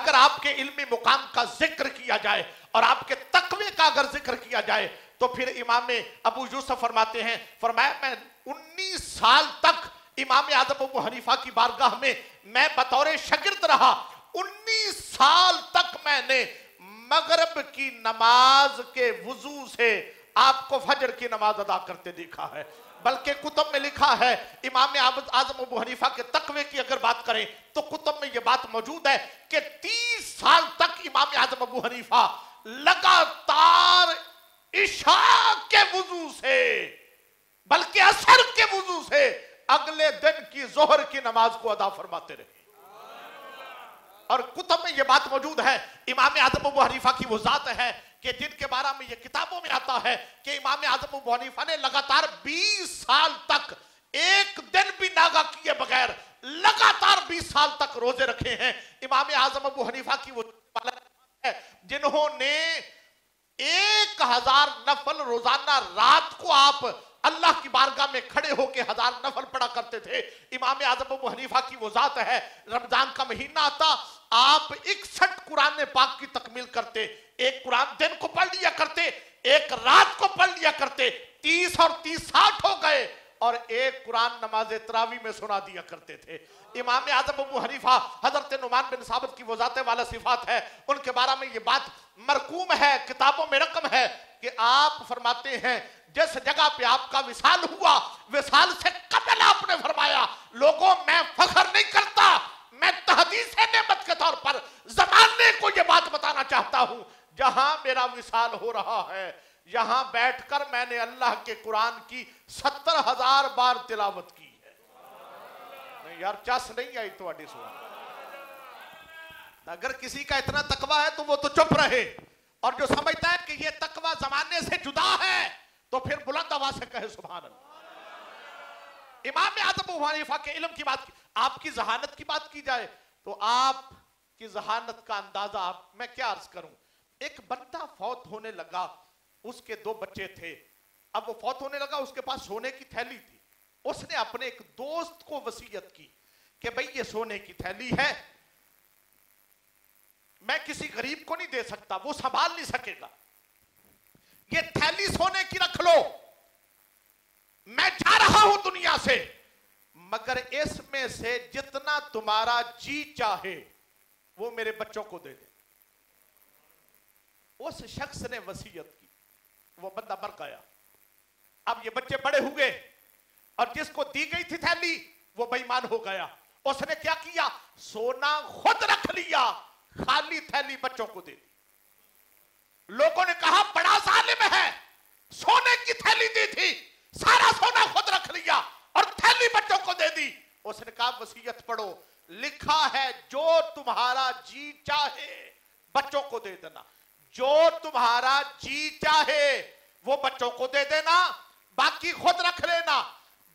अगर आपके इल्मी मुकाम का जिक्र किया जाए और आपके तकवे का अगर जिक्र किया जाए तो फिर इमाम अबू यूसुफ फरमाते हैं, फरमाया मैं 19 साल तक इमाम आज़म अबू हनीफा की बारगाह में मैं बतौर शागिर्द रहा। 19 साल तक मैंने मगरिब की नमाज के वुजू से आपको फजर की नमाज अदा करते देखा है। बल्कि कुतुब में लिखा है, इमाम आज़म अबू हनीफा के तकवे की अगर बात करें तो कुतुब में यह बात मौजूद है कि 30 साल तक इमाम आज़म अबू हनीफा लगातार इशा के वुजू से बल्कि असर के वुजू से अगले दिन की जोहर की नमाज को अदा फरमाते रहे। और कुतुब में यह बात मौजूद है, इमाम आज़म अबू हनीफा की वो जात है कि जिनके बारे में ये किताबों में आता है कि इमाम आज़म अबू हनीफा ने लगातार 20 साल तक एक दिन भी नागा किए बगैर लगातार 20 साल तक रोजे रखे हैं। इमाम आज़म अबू हनीफा की वो है जिन्होंने 1000 नफल रोजाना रात को आप अल्लाह की बारगाह में खड़े होकर 1000 नफल पढ़ा करते थे। इमाम आज़म अबू हनीफा की वो जात है, रमजान का महीना आता आप 61 कुरान पाक की तकमील करते, एक कुरान दिन को पढ़ लिया करते, एक रात को पढ़ लिया करते, 30 और 30 60 हो गए और एक कुरान नमाज तरावी में सुना दिया करते थे। इमाम आज़म अबू हनीफा हजरत नुमान बिन साबित की वो जाते वाला सिफात है, उनके बारे में ये बात मरकूम है, किताबों में रकम है कि आप फरमाते हैं जिस जगह पे आपका विसाल हुआ, विसाल से कबल आपने फरमाया, लोगों मैं फख्र नहीं करता, मैं तहदीस नेमत के तौर पर जमाने को ये बात बताना चाहता हूं, जहां मेरा विसाल हो रहा है यहां बैठकर मैंने अल्लाह के कुरान की 70,000 बार तिलावत की है। नहीं यार, चस नहीं आई तो सुन। अगर किसी का इतना तकवा है तो वो तो चुप रहे, और जो समझता है कि ये तकवा जमाने से जुदा है तो फिर बुलंद आवाज से कहे सुभान अल्लाह। इमाम आज़म अबू हनीफा के इल्म की बात, आपकी जहानत की बात की जाए तो आपकी जहानत का अंदाजा मैं क्या अर्ज करूं। एक बंदा फौत होने लगा, उसके 2 बच्चे थे, अब वो फौत होने लगा, उसके पास सोने की थैली थी। उसने अपने एक दोस्त को वसीयत की कि भाई ये सोने की थैली है, मैं किसी गरीब को नहीं दे सकता, वो संभाल नहीं सकेगा, ये थैली सोने की रख लो, मैं जा रहा हूं दुनिया से, मगर इसमें से जितना तुम्हारा जी चाहे वो मेरे बच्चों को दे दे। उस शख्स ने वसीयत की, वो बंदा मर गया। अब ये बच्चे बड़े हुए और जिसको दी गई थी थैली वो बेईमान हो गया। उसने क्या किया, सोना खुद रख लिया, खाली थैली बच्चों को दे दी। लोगों ने कहा बड़ा जालिम है, सोने की थैली दी थी, सारा सोना खुद रख लिया और थैली बच्चों को दे दी। उसने कहा वसीयत पढ़ो, लिखा है जो तुम्हारा जी चाहे बच्चों को दे देना, जो तुम्हारा जी चाहे वो बच्चों को दे देना, बाकी खुद रख लेना।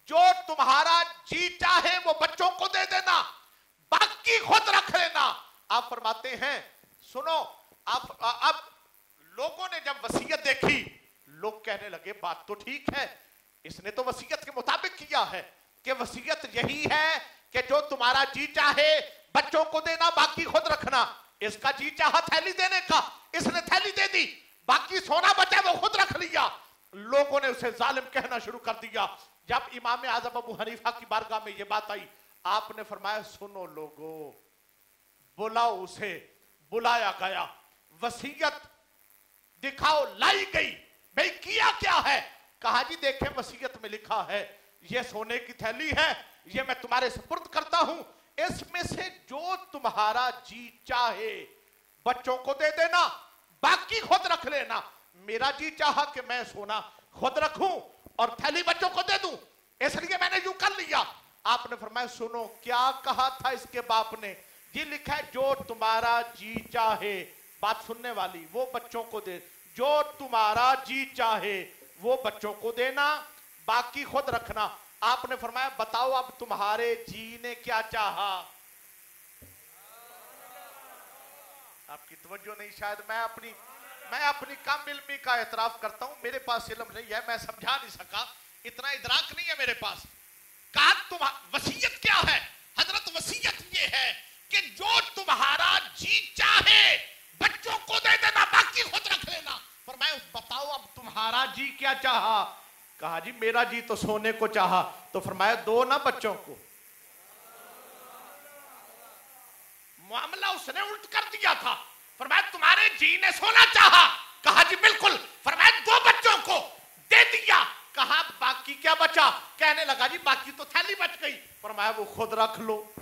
जो तुम्हारा जी चाहे वो बच्चों को दे देना, बाकी खुद रख लेना। आप फरमाते हैं, सुनो, आप अब लोगों ने जब वसीयत देखी, लोग कहने लगे बात तो ठीक है, इसने तो वसीयत के मुताबिक किया है कि वसीयत यही है कि जो तुम्हारा जी चाहे बच्चों को देना, बाकी खुद रखना। इसका जी चाहा थैली देने का, इसने थैली दे दी, बाकी सोना बचा वो खुद रख लिया। लोगों ने उसे जालिम कहना शुरू कर दिया। जब इमाम आज़म अबू हनीफा की बारगाह में ये बात आई, आपने फरमाया सुनो लोगों, बुलाओ उसे। बुलाया गया, वसीयत दिखाओ, लाई गई। भाई किया क्या है? कहा जी देखें वसीयत में लिखा है ये सोने की थैली है, ये मैं तुम्हारे सुपुर्द करता हूं, इसमें से जो तुम्हारा जी चाहे बच्चों को दे देना, बाकी खुद रख लेना। मेरा जी चाहा कि मैं सोना खुद रखूं और थैली बच्चों को दे दूं, इसलिए मैंने यूं कर लिया। आपने फरमाया सुनो, क्या कहा था इसके बाप ने? जी लिखा है जो तुम्हारा जी चाहे, बात सुनने वाली, वो बच्चों को दे, जो तुम्हारा जी चाहे वो बच्चों को देना, बाकी खुद रखना। आपने फरमाया बताओ अब तुम्हारे जी ने क्या चाहा? आपकी तवज्जो नहीं शायद। मैं अपनी कम इल्मी का एतराफ करता हूं, मेरे पास इल्म नहीं है, मैं समझा नहीं सका, इतना इदराक नहीं है मेरे पास। कहा तुम वसीयत क्या है? हजरत वसीयत ये है कि जो तुम्हारा जी चाहे क्या चाहा? कहा जी मेरा जी तो सोने को चाहा। तो फरमाया दो ना बच्चों को। मामला उसने उल्ट कर दिया था। फरमाया तुम्हारे जी ने सोना चाहा? कहा जी बिल्कुल। फरमाया दो बच्चों को दे दिया। कहा बाकी क्या बचा? कहने लगा जी बाकी तो थैली बच गई। फरमाया वो खुद रख लो।